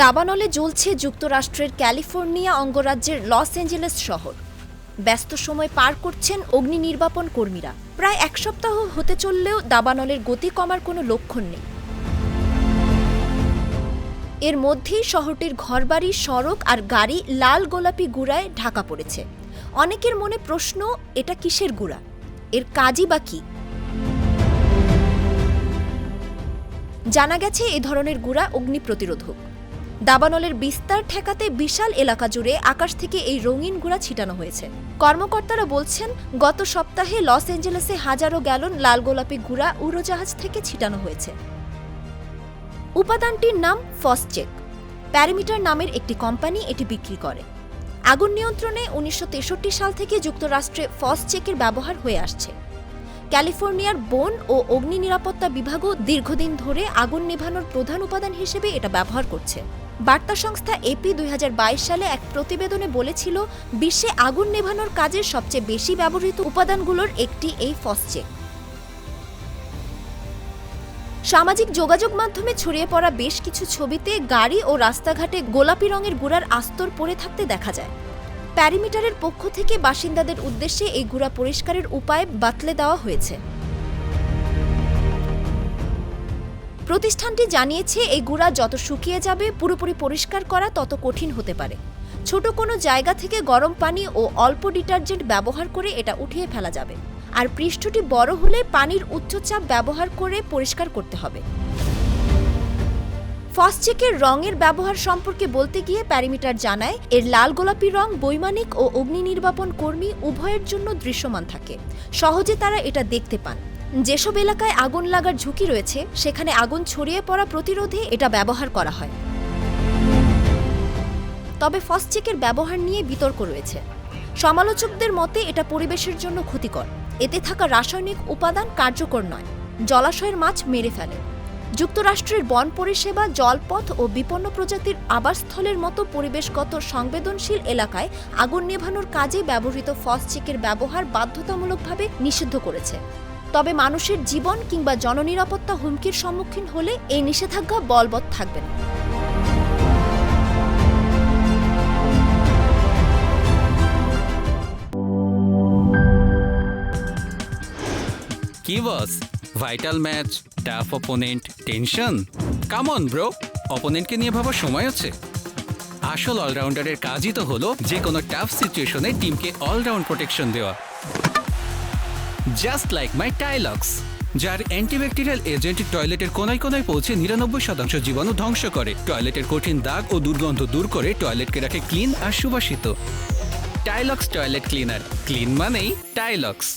দাবানলে জ্বলছে যুক্তরাষ্ট্রের ক্যালিফোর্নিয়া অঙ্গরাজ্যের লস অ্যাঞ্জেলেস শহর। ব্যস্ত সময় পার করছেন অগ্নি নির্বাপন কর্মীরা। প্রায় এক সপ্তাহ হতে চললেও দাবানলের গতি কমার কোনো লক্ষণ নেই। এর মধ্যেই শহরটির ঘরবাড়ি, সড়ক আর গাড়ি লাল গোলাপি গুঁড়ায় ঢাকা পড়েছে। অনেকের মনে প্রশ্ন, এটা কিসের গুঁড়া? এর কাজই বা কী? জানা গেছে এ ধরনের গুঁড়া অগ্নি প্রতিরোধক। দাবানলের বিস্তার ঠেকাতে বিশাল এলাকা জুড়ে আকাশ থেকে এই রঙিন গুঁড়া ছিটানো হয়েছে। কর্মকর্তারা বলছেন, গত সপ্তাহে লস অ্যাঞ্জেলেসে হাজারো গ্যালন লাল গোলাপি গুঁড়া উড়োজাহাজ থেকে ছিটানো হয়েছে। উপাদানটির নাম ফসচেক। প্যারামিটার নামের একটি কোম্পানি এটি বিক্রি করে। আগুন নিয়ন্ত্রণে ১৯৬৩ সাল থেকে যুক্তরাষ্ট্রে ফসচেকের ব্যবহার হয়ে আসছে। ক্যালিফোর্নিয়ার বন ও অগ্নি নিরাপত্তা বিভাগও দীর্ঘদিন ধরে আগুন নেভানোর প্রধান উপাদান হিসেবে এটা ব্যবহার করছে। বার্তা সংস্থা এপি ২০২২ সালে এক প্রতিবেদনে বলেছিল, বিশ্বে আগুন নেভানোর কাজে সবচেয়ে বেশি ব্যবহৃত উপাদানগুলোর একটি এই ফসচেক। সামাজিক যোগাযোগ মাধ্যমে ছড়িয়ে পড়া বেশ কিছু ছবিতে গাড়ি ও রাস্তাঘাটে গোলাপি রঙের গুঁড়ার আস্তর পড়ে থাকতে দেখা যায়। প্যারিমিটারের পক্ষ থেকে বাসিন্দাদের উদ্দেশ্যে এই গুঁড়া পরিষ্কারের উপায় বাতলে দেওয়া হয়েছে। প্রতিষ্ঠানটি জানিয়েছে, এই গুঁড়া যত শুকিয়ে যাবে, পুরোপুরি পরিষ্কার করা তত কঠিন হতে পারে। ছোট কোনো জায়গা থেকে গরম পানি ও অল্প ডিটারজেন্ট ব্যবহার করে এটা উঠিয়ে ফেলা যাবে। আর পৃষ্ঠটি বড় হলে পানির উচ্চচাপ ব্যবহার করে পরিষ্কার করতে হবে। ফসচেকের রঙের ব্যবহার সম্পর্কে বলতে গিয়ে প্যারিমিটার জানায়, এর লাল গোলাপি রং বৈমানিক ও অগ্নি নির্বাপন কর্মী উভয়ের জন্য দৃশ্যমান থাকে। সহজে তারা এটা দেখতে পান। যেসব এলাকায় আগুন লাগার ঝুঁকি রয়েছে, সেখানে আগুন ছড়িয়ে পড়া প্রতিরোধে এটা ব্যবহার করা হয়। তবে ফসচেকের ব্যবহার নিয়ে বিতর্ক রয়েছে। সমালোচকদের মতে এটা পরিবেশের জন্য ক্ষতিকর। এতে থাকা রাসায়নিক উপাদান কার্যকর নয়, জলাশয়ের মাছ মেরে ফেলে। যুক্তরাষ্ট্রের বন পরিষেবা, জলপথ ও বিপন্ন প্রজাতির আবাসস্থলের মতো পরিবেশগত সংবেদনশীল এলাকায় আগুন নেভানোর কাজে ব্যবহৃত ফসচেকের ব্যবহার বাধ্যতামূলকভাবে নিষিদ্ধ করেছে। তবে মানুষের জীবন কিংবা জননিরাপত্তা হুমকির সম্মুখীন হলে এই নিষেধাজ্ঞা বলবৎ থাকবে না। কি boss, vital match, tough opponent, tension? Come on bro, অপোনেন্টকে নিয়ে ভাবার সময় আছে। আসল অলরাউন্ডারের কাজই তো হলো যে কোনো টাফ সিচুয়েশনে টিমকে অলরাউন্ড প্রোটেকশন দেওয়া। জাস্ট লাইক মাই টাইলক্স, যার অ্যান্টিব্যাকটেরিয়াল এজেন্ট টয়লেটের কোনায় কোনায় পৌঁছে ৯৯% জীবাণু ধ্বংস করে, টয়লেটের কঠিন দাগ ও দুর্গন্ধ দূর করে টয়লেটকে রাখে ক্লিন আর সুবাসিত। টাইলক্স টয়লেট ক্লিনার, ক্লিন মানেই টাইলক্স।